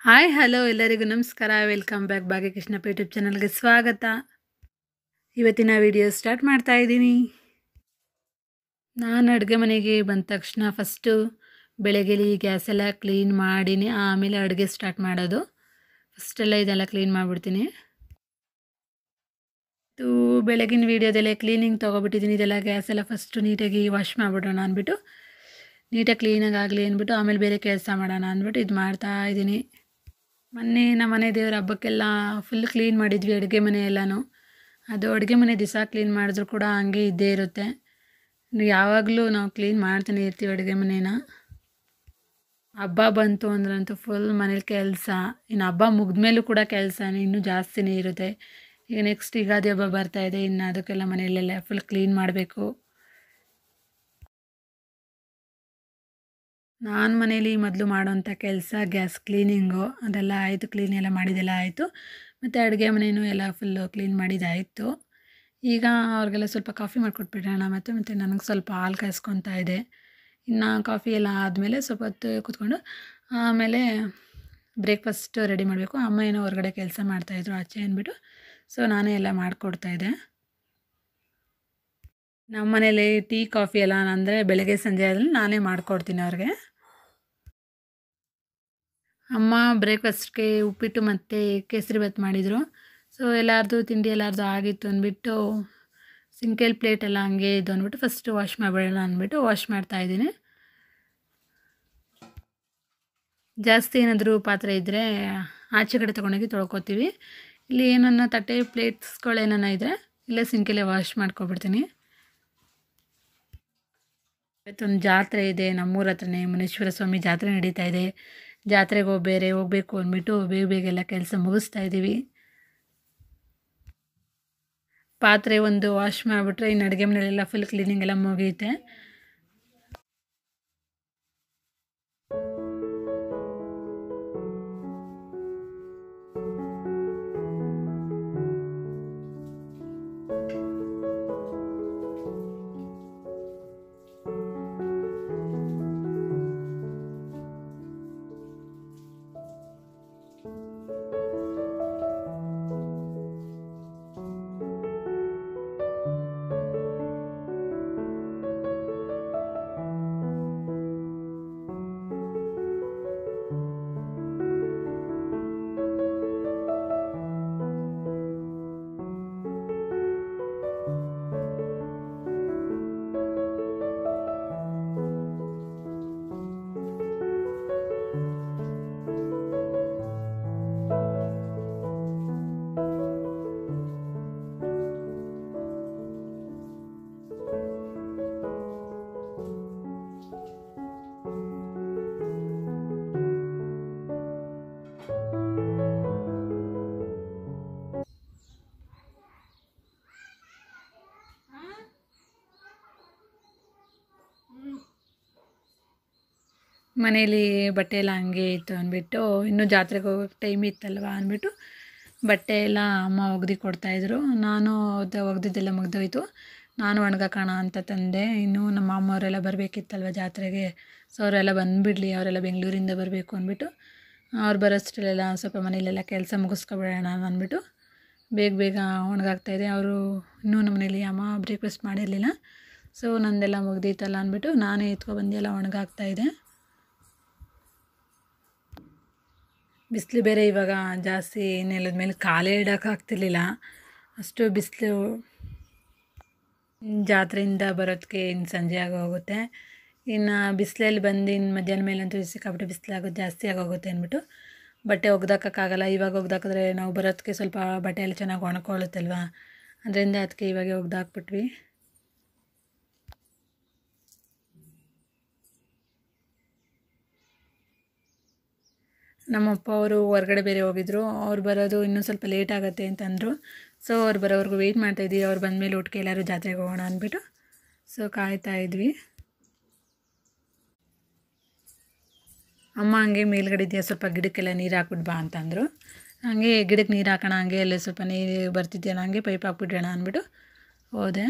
Hi hello ಎಲ್ಲರಿಗೂ ನಮಸ್ಕಾರ. Welcome back ಭಾಗ್ಯಕೃಷ್ಣ YouTube ಚಾನಲ್ಗೆ ಸ್ವಾಗತ. ಇವತ್ತಿನ ವಿಡಿಯೋ ಸ್ಟಾರ್ಟ್ ಮಾಡ್ತಾ ಇದ್ದೀನಿ. ನಾನು ಅಡುಗೆ ಮನೆಗೆ ಬಂದ ತಕ್ಷಣ ಫಸ್ಟು ಬೆಳಗ್ಗೆಲಿ ಗ್ಯಾಸ್ ಎಲ್ಲ ಕ್ಲೀನ್ ಮಾಡಿನಿ, ಆಮೇಲೆ ಅಡುಗೆ ಸ್ಟಾರ್ಟ್ ಮಾಡೋದು. ಫಸ್ಟೆಲ್ಲ ಇದೆಲ್ಲ ಕ್ಲೀನ್ ಮಾಡಿಬಿಡ್ತೀನಿ. ಇದು ಬೆಳಗಿನ ವೀಡಿಯೋದೆಲ್ಲ ಕ್ಲೀನಿಂಗ್ ತೊಗೊಬಿಟ್ಟಿದ್ದೀನಿ. ಇದೆಲ್ಲ ಗ್ಯಾಸ್ ಎಲ್ಲ ಫಸ್ಟು ನೀಟಾಗಿ ವಾಶ್ ಮಾಡಿಬಿಡೋಣ ಅಂದ್ಬಿಟ್ಟು, ನೀಟಾಗಿ ಕ್ಲೀನಾಗಿ ಆಗಲಿ ಅಂದ್ಬಿಟ್ಟು ಆಮೇಲೆ ಬೇರೆ ಕೆಲಸ ಮಾಡೋಣ ಅಂದ್ಬಿಟ್ಟು ಇದು ಮಾಡ್ತಾ ಇದ್ದೀನಿ. ಮೊನ್ನೆ ನಮ್ಮ ಮನೆ ದೇವ್ರ ಹಬ್ಬಕ್ಕೆಲ್ಲ ಫುಲ್ ಕ್ಲೀನ್ ಮಾಡಿದ್ವಿ ಅಡುಗೆ ಮನೆ ಎಲ್ಲನೂ. ಅದು ಅಡುಗೆ ಮನೆ ದಿವಸ ಕ್ಲೀನ್ ಮಾಡಿದ್ರು ಕೂಡ ಹಂಗೆ ಇದ್ದೇ ಇರುತ್ತೆ. ಯಾವಾಗಲೂ ನಾವು ಕ್ಲೀನ್ ಮಾಡ್ತಾನೆ ಇರ್ತೀವಿ ಅಡುಗೆ ಮನೇನ. ಹಬ್ಬ ಬಂತು ಅಂದ್ರಂತೂ ಫುಲ್ ಮನೇಲಿ ಕೆಲಸ. ಇನ್ನು ಹಬ್ಬ ಮುಗಿದ್ಮೇಲೂ ಕೂಡ ಕೆಲಸ ಇನ್ನೂ ಜಾಸ್ತಿನೇ ಇರುತ್ತೆ. ಈಗ ನೆಕ್ಸ್ಟ್ ಯುಗಾದಿ ಹಬ್ಬ ಬರ್ತಾಯಿದೆ, ಇನ್ನು ಅದಕ್ಕೆಲ್ಲ ಮನೆಯಲ್ಲೆಲ್ಲ ಫುಲ್ ಕ್ಲೀನ್ ಮಾಡಬೇಕು. ನಾನು ಮನೇಲಿ ಮೊದಲು ಮಾಡೋಂಥ ಕೆಲಸ ಗ್ಯಾಸ್ ಕ್ಲೀನಿಂಗು ಅದೆಲ್ಲ ಆಯಿತು. ಕ್ಲೀನ್ ಎಲ್ಲ ಮಾಡಿದೆಲ್ಲ ಆಯಿತು. ಮತ್ತು ಅಡುಗೆ ಮನೆಯೂ ಎಲ್ಲ ಫುಲ್ಲು ಕ್ಲೀನ್ ಮಾಡಿದ್ದಾಯಿತು. ಈಗ ಅವ್ರಿಗೆಲ್ಲ ಸ್ವಲ್ಪ ಕಾಫಿ ಮಾಡಿಕೊಟ್ಬಿಡೋಣ ಮತ್ತು ನನಗೆ ಸ್ವಲ್ಪ ಹಾಲು ಕಾಯಿಸ್ಕೊತಾ ಇದೆ. ಇನ್ನು ಕಾಫಿ ಎಲ್ಲ ಆದಮೇಲೆ ಸ್ವಲ್ಪ ಹೊತ್ತು ಕೂತ್ಕೊಂಡು ಆಮೇಲೆ ಬ್ರೇಕ್ಫಾಸ್ಟ್ ರೆಡಿ ಮಾಡಬೇಕು. ಅಮ್ಮ ಏನೋ ಹೊರಗಡೆ ಕೆಲಸ ಮಾಡ್ತಾಯಿದ್ರು ಆಚೆ ಅಂದ್ಬಿಟ್ಟು, ಸೊ ನಾನೇ ಎಲ್ಲ ಮಾಡಿಕೊಡ್ತಾಯಿದ್ದೆ. ನಮ್ಮ ಮನೇಲಿ ಟೀ ಕಾಫಿ ಎಲ್ಲ ಅಂದರೆ ಬೆಳಗ್ಗೆ ಸಂಜೆ ಆದ್ರಲ್ಲಿ ನಾನೇ ಮಾಡಿಕೊಡ್ತೀನಿ ಅವ್ರಿಗೆ. ಅಮ್ಮ ಬ್ರೇಕ್ಫಾಸ್ಟ್ಗೆ ಉಪ್ಪಿಟ್ಟು ಮತ್ತು ಕೇಸರಿಬಾತ್ ಮಾಡಿದರು. ಸೊ ಎಲ್ಲರದು ತಿಂಡಿ ಎಲ್ಲರದು ಆಗಿತ್ತು ಅಂದ್ಬಿಟ್ಟು ಸಿಂಕಲ್ ಪ್ಲೇಟ್ ಎಲ್ಲ ಹಂಗೆ ಇದು ಅಂದ್ಬಿಟ್ಟು ಫಸ್ಟು ವಾಶ್ ಮಾಡಿಬಿಡೋಣ ಅಂದ್ಬಿಟ್ಟು ವಾಶ್ ಮಾಡ್ತಾಯಿದ್ದೀನಿ. ಜಾಸ್ತಿ ಏನಾದರೂ ಪಾತ್ರೆ ಇದ್ದರೆ ಆಚೆ ಕಡೆ ತೊಗೊಂಡೋಗಿ ತೊಳ್ಕೊತೀವಿ. ಇಲ್ಲಿ ಏನನ್ನ ತಟ್ಟೆ ಪ್ಲೇಟ್ಸ್ಗಳೇನನ್ನ ಇದ್ದರೆ ಇಲ್ಲೇ ಸಿಂಕಲ್ಲೇ ವಾಶ್ ಮಾಡ್ಕೊಬಿಡ್ತೀನಿ. ಇವತ್ತೊಂದು ಜಾತ್ರೆ ಇದೆ ನಮ್ಮೂರ ಹತ್ರನೇ, ಮುನೇಶ್ವರ ಸ್ವಾಮಿ ಜಾತ್ರೆ ನಡೀತಾ ಇದೆ. ಜಾತ್ರೆಗೆ ಹೋಗಬೇಕು ಅಂದ್ಬಿಟ್ಟು ಬೇಗ ಎಲ್ಲ ಕೆಲಸ ಮುಗಿಸ್ತಾ ಇದ್ದೀವಿ. ಪಾತ್ರೆ ಒಂದು ವಾಶ್ ಮಾಡಿಬಿಟ್ರೆ ಇನ್ನು ಅಡುಗೆ ಮನೆಯಲ್ಲೆಲ್ಲ ಫುಲ್ ಕ್ಲೀನಿಂಗ್ ಎಲ್ಲ ಮುಗಿಯುತ್ತೆ. ಮನೇಲಿ ಬಟ್ಟೆ ಎಲ್ಲ ಹಂಗೆ ಇತ್ತು ಅಂದ್ಬಿಟ್ಟು ಇನ್ನೂ ಜಾತ್ರೆಗೆ ಹೋಗೋಕ್ಕೆ ಟೈಮ್ ಇತ್ತಲ್ವ ಅಂದ್ಬಿಟ್ಟು ಬಟ್ಟೆ ಎಲ್ಲ ಅಮ್ಮ ಒಗ್ದು ಕೊಡ್ತಾಯಿದ್ರು. ನಾನು ಒಗ್ದಿದ್ದೆಲ್ಲ ಮುಗ್ದೋಯ್ತು. ನಾನು ಒಣಗಾಕೋಣ ಅಂತ ತಂದೆ. ಇನ್ನೂ ನಮ್ಮ ಅಮ್ಮವರೆಲ್ಲ ಬರಬೇಕಿತ್ತಲ್ವ ಜಾತ್ರೆಗೆ, ಸೊ ಅವರೆಲ್ಲ ಬಂದುಬಿಡ್ಲಿ, ಅವರೆಲ್ಲ ಬೆಂಗಳೂರಿಂದ ಬರಬೇಕು ಅಂದ್ಬಿಟ್ಟು ಅವ್ರು ಬರೋಷ್ಟರಲ್ಲೆಲ್ಲ ಸ್ವಲ್ಪ ಮನೇಲೆಲ್ಲ ಕೆಲಸ ಮುಗಿಸ್ಕೊಬಿಡೋಣ ಅಂದ್ಬಿಟ್ಟು ಬೇಗ ಒಣಗಾಕ್ತಾಯಿದ್ದೆ. ಅವರು ಇನ್ನೂ ನಮ್ಮ ಮನೇಲಿ ಅಮ್ಮ ಬ್ರೇಕ್ಫಾಸ್ಟ್ ಮಾಡಿರಲಿಲ್ಲ, ಸೊ ನಂದೆಲ್ಲ ಮುಗ್ದಿತ್ತಲ್ಲ ಅಂದ್ಬಿಟ್ಟು ನಾನೇ ಎತ್ಕೊಬಂದು ಎಲ್ಲ ಒಣಗಾಕ್ತಾಯಿದ್ದೆ. ಬಿಸಿಲು ಬೇರೆ ಇವಾಗ ಜಾಸ್ತಿ, ನೆಲದ ಮೇಲೆ ಕಾಲೇ ಇಡೋಕ್ಕಾಗ್ತಿರ್ಲಿಲ್ಲ, ಅಷ್ಟು ಬಿಸಿಲು. ಜಾತ್ರೆಯಿಂದ ಬರೋದಕ್ಕೆ ಇನ್ನು ಸಂಜೆ ಆಗೋಗುತ್ತೆ. ಇನ್ನು ಬಿಸಿಲಲ್ಲಿ ಬಂದು ಇನ್ನು ಮಧ್ಯಾಹ್ನ ಮೇಲಂತೂ ಸಿಕ್ಕಾಪಟ್ಟೆ ಬಿಸಿಲಾಗೋದು ಜಾಸ್ತಿ ಆಗೋಗುತ್ತೆ ಅಂದ್ಬಿಟ್ಟು ಬಟ್ಟೆ ಒಗ್ದಾಕೋಕ್ಕಾಗಲ್ಲ. ಇವಾಗ ಒಗ್ದಾಕಿದ್ರೆ ನಾವು ಬರೋದಕ್ಕೆ ಸ್ವಲ್ಪ ಬಟ್ಟೆ ಎಲ್ಲ ಚೆನ್ನಾಗಿ ಒಣಕೊಳ್ಳುತ್ತಲ್ವ, ಅದರಿಂದ ಅದಕ್ಕೆ ಇವಾಗೆ ಒಗ್ದಾಕ್ಬಿಟ್ವಿ. ನಮ್ಮಪ್ಪ ಅವರು ಹೊರಗಡೆ ಬೇರೆ ಹೋಗಿದ್ರು, ಅವ್ರು ಬರೋದು ಇನ್ನೂ ಸ್ವಲ್ಪ ಲೇಟ್ ಆಗುತ್ತೆ ಅಂತಂದರು. ಸೊ ಅವ್ರು ಬರೋವ್ರಿಗೂ ವೆಯ್ಟ್ ಮಾಡ್ತಾಯಿದ್ವಿ. ಅವ್ರು ಬಂದಮೇಲೆ ಒಟ್ಟಿಗೆ ಎಲ್ಲರೂ ಜಾತ್ರೆಗೆ ಹೋಗೋಣ ಅಂದ್ಬಿಟ್ಟು ಸೊ ಕಾಯ್ತಾ ಇದ್ವಿ. ಅಮ್ಮ ಹಂಗೆ ಮೇಲ್ಗಡೆ ಇದೆಯಾ ಸ್ವಲ್ಪ ಗಿಡಕ್ಕೆಲ್ಲ ನೀರು ಹಾಕ್ಬಿಟ್ಟು ಬಾ ಅಂತಂದರು. ಹಂಗೆ ಗಿಡಕ್ಕೆ ನೀರು ಹಾಕೋಣ, ಹಂಗೆ ಎಲ್ಲ ಸ್ವಲ್ಪ ನೀರು ಬರ್ತಿದ್ಯಲ್ಲ ಹಂಗೆ ಪೈಪ್ ಹಾಕ್ಬಿಡೋಣ ಅಂದ್ಬಿಟ್ಟು ಹೋದೆ.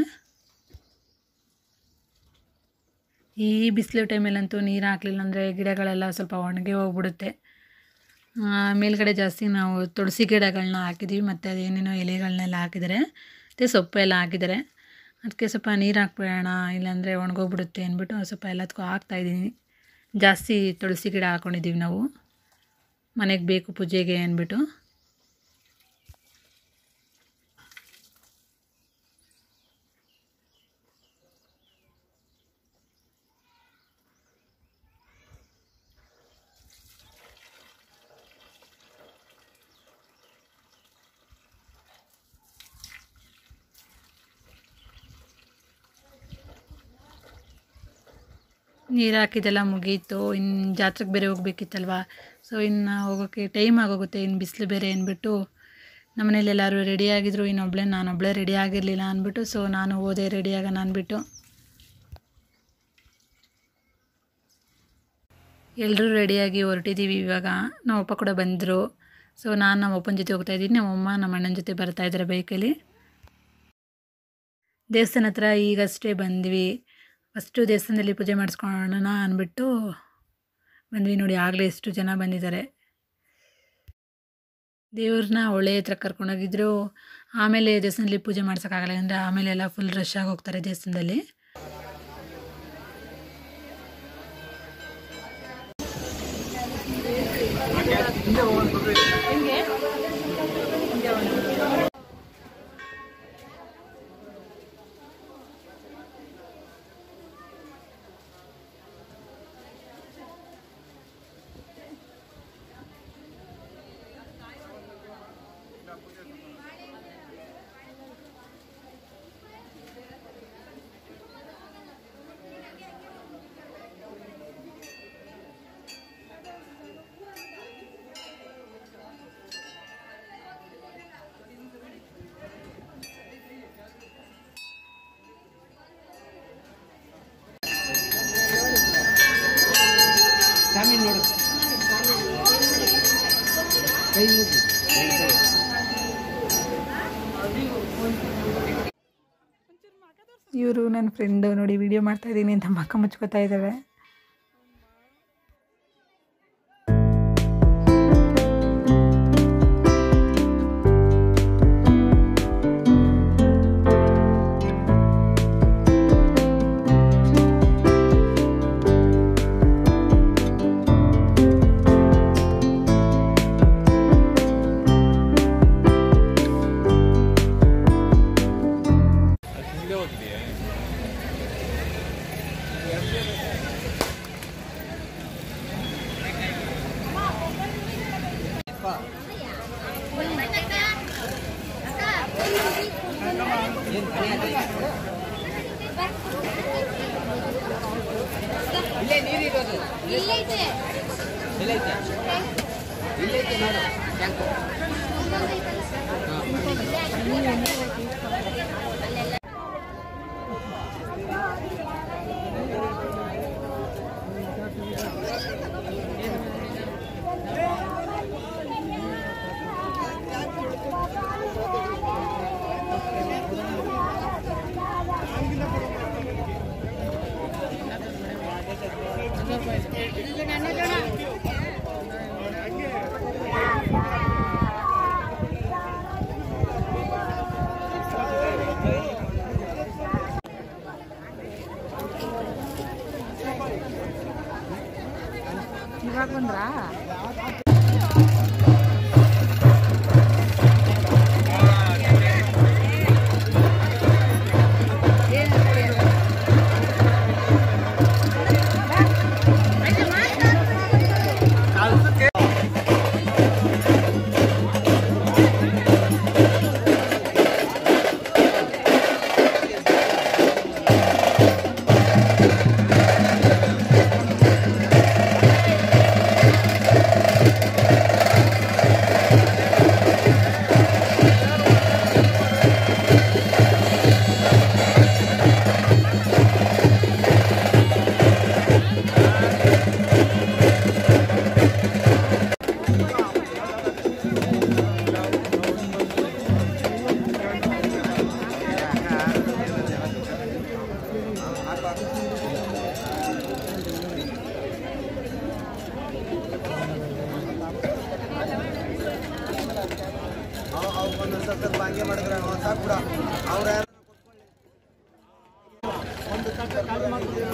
ಈ ಬಿಸಿಲು ಟೈಮಲ್ಲಂತೂ ನೀರು ಹಾಕಲಿಲ್ಲ ಅಂದರೆ ಗಿಡಗಳೆಲ್ಲ ಸ್ವಲ್ಪ ಒಣಗಿ ಹೋಗ್ಬಿಡುತ್ತೆ. ಮೇಲ್ಗಡೆ ಜಾಸ್ತಿ ನಾವು ತುಳಸಿ ಗಿಡಗಳನ್ನ ಹಾಕಿದ್ದೀವಿ, ಮತ್ತು ಅದೇನೇನೋ ಎಲೆಗಳನ್ನೆಲ್ಲ ಹಾಕಿದ್ದಾರೆ, ಮತ್ತು ಸೊಪ್ಪೆಲ್ಲ ಹಾಕಿದ್ದಾರೆ. ಅದಕ್ಕೆ ಸ್ವಲ್ಪ ನೀರು ಹಾಕ್ಬಿಡೋಣ, ಇಲ್ಲಾಂದರೆ ಒಣಗೋಗ್ಬಿಡುತ್ತೆ ಅಂದ್ಬಿಟ್ಟು ಸ್ವಲ್ಪ ಎಲ್ಲದಕ್ಕೂ ಹಾಕ್ತಾಯಿದ್ದೀನಿ. ಜಾಸ್ತಿ ತುಳಸಿ ಗಿಡ ಹಾಕ್ಕೊಂಡಿದ್ದೀವಿ ನಾವು, ಮನೆಗೆ ಬೇಕು ಪೂಜೆಗೆ ಅಂದ್ಬಿಟ್ಟು. ನೀರು ಹಾಕಿದ್ದೆಲ್ಲ ಮುಗೀತು. ಇನ್ನು ಜಾತ್ರೆಗೆ ಬೇರೆ ಹೋಗ್ಬೇಕಿತ್ತಲ್ವ, ಸೊ ಇನ್ನು ಹೋಗೋಕ್ಕೆ ಟೈಮ್ ಆಗೋಗುತ್ತೆ. ಇನ್ನು ಬಿಸಿಲು ಬೇರೆ ಅಂದ್ಬಿಟ್ಟು ನಮ್ಮನೇಲಿ ಎಲ್ಲರೂ ರೆಡಿಯಾಗಿದ್ದರು, ನಾನೊಬ್ಬಳೇ ರೆಡಿ ಆಗಿರಲಿಲ್ಲ ಅಂದ್ಬಿಟ್ಟು, ಸೊ ನಾನು ಹೋದೆ ರೆಡಿಯಾಗೋಣ ಅಂದ್ಬಿಟ್ಟು. ಎಲ್ಲರೂ ರೆಡಿಯಾಗಿ ಹೊರಟಿದ್ದೀವಿ. ಇವಾಗ ನಮ್ಮಪ್ಪ ಕೂಡ ಬಂದರು. ಸೊ ನಾನು ನಮ್ಮಪ್ಪನ ಜೊತೆ ಹೋಗ್ತಾಯಿದ್ದೀನಿ, ನಮ್ಮಮ್ಮ ನಮ್ಮ ಅಣ್ಣನ ಜೊತೆ ಬರ್ತಾಯಿದ್ದಾರೆ ಬೈಕಲ್ಲಿ. ದೇವಸ್ಥಾನ ಹತ್ರ ಈಗಷ್ಟೇ ಬಂದ್ವಿ. ಫಸ್ಟು ದೇವಸ್ಥಾನದಲ್ಲಿ ಪೂಜೆ ಮಾಡಿಸ್ಕೊಳ್ಳೋಣ ಅಂದ್ಬಿಟ್ಟು ಬಂದ್ವಿ. ನೋಡಿ ಆಗಲೇ ಎಷ್ಟು ಜನ ಬಂದಿದ್ದಾರೆ. ದೇವ್ರನ್ನ ಹೊಳೆ ಹತ್ರ ಕರ್ಕೊಂಡೋಗಿದ್ರು. ಆಮೇಲೆ ದೇವಸ್ಥಾನದಲ್ಲಿ ಪೂಜೆ ಮಾಡ್ಸೋಕ್ಕಾಗಲ್ಲ, ಅಂದರೆ ಆಮೇಲೆ ಎಲ್ಲ ಫುಲ್ ರಶ್ ಆಗಿ ಹೋಗ್ತಾರೆ ದೇವಸ್ಥಾನದಲ್ಲಿ. ಇವರು ನನ್ನ ಫ್ರೆಂಡು ನೋಡಿ, ವಿಡಿಯೋ ಮಾಡ್ತಾಯಿದ್ದೀನಿ ಅಂತ ಮಕ್ಕ ಮುಚ್ಕೋತಾ ಇದ್ದಾವೆ. ಸ್ವಲ್ಪ ಹಂಗೆ ಮಾಡಿದ್ರೆ ಸಾಕು ಕೂಡ ಅವ್ರ ಒಂದು ತಕ್ಕ ಕಾಲು ಮಾಡ್ತೀವಿ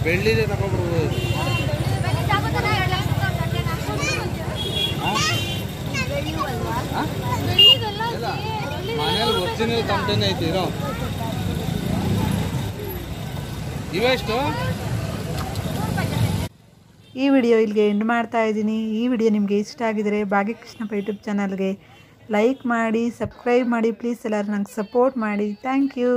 ಬೆಳ್ಳಿದೆ ತಗೊಂಡ್ಬಿಡ್ಬೋದು. ಮನೇಲಿ ಒರಿಜಿನಲ್ ತಮಟೆನೇ ಐತಿ ಇರೋ. ಇವೆಷ್ಟು? ಈ ವಿಡಿಯೋ ಇಲ್ಲಿಗೆ ಎಂಡ್ ಮಾಡ್ತಾ ಇದ್ದೀನಿ. ಈ ವಿಡಿಯೋ ನಿಮಗೆ ಇಷ್ಟ ಆಗಿದರೆ ಭಾಗ್ಯಕೃಷ್ಣಪ್ಪ ಯೂಟ್ಯೂಬ್ ಚಾನಲ್ಗೆ ಲೈಕ್ ಮಾಡಿ, ಸಬ್ಸ್ಕ್ರೈಬ್ ಮಾಡಿ. ಪ್ಲೀಸ್ ಎಲ್ಲರೂ ನಂಗೆ ಸಪೋರ್ಟ್ ಮಾಡಿ. Thank you.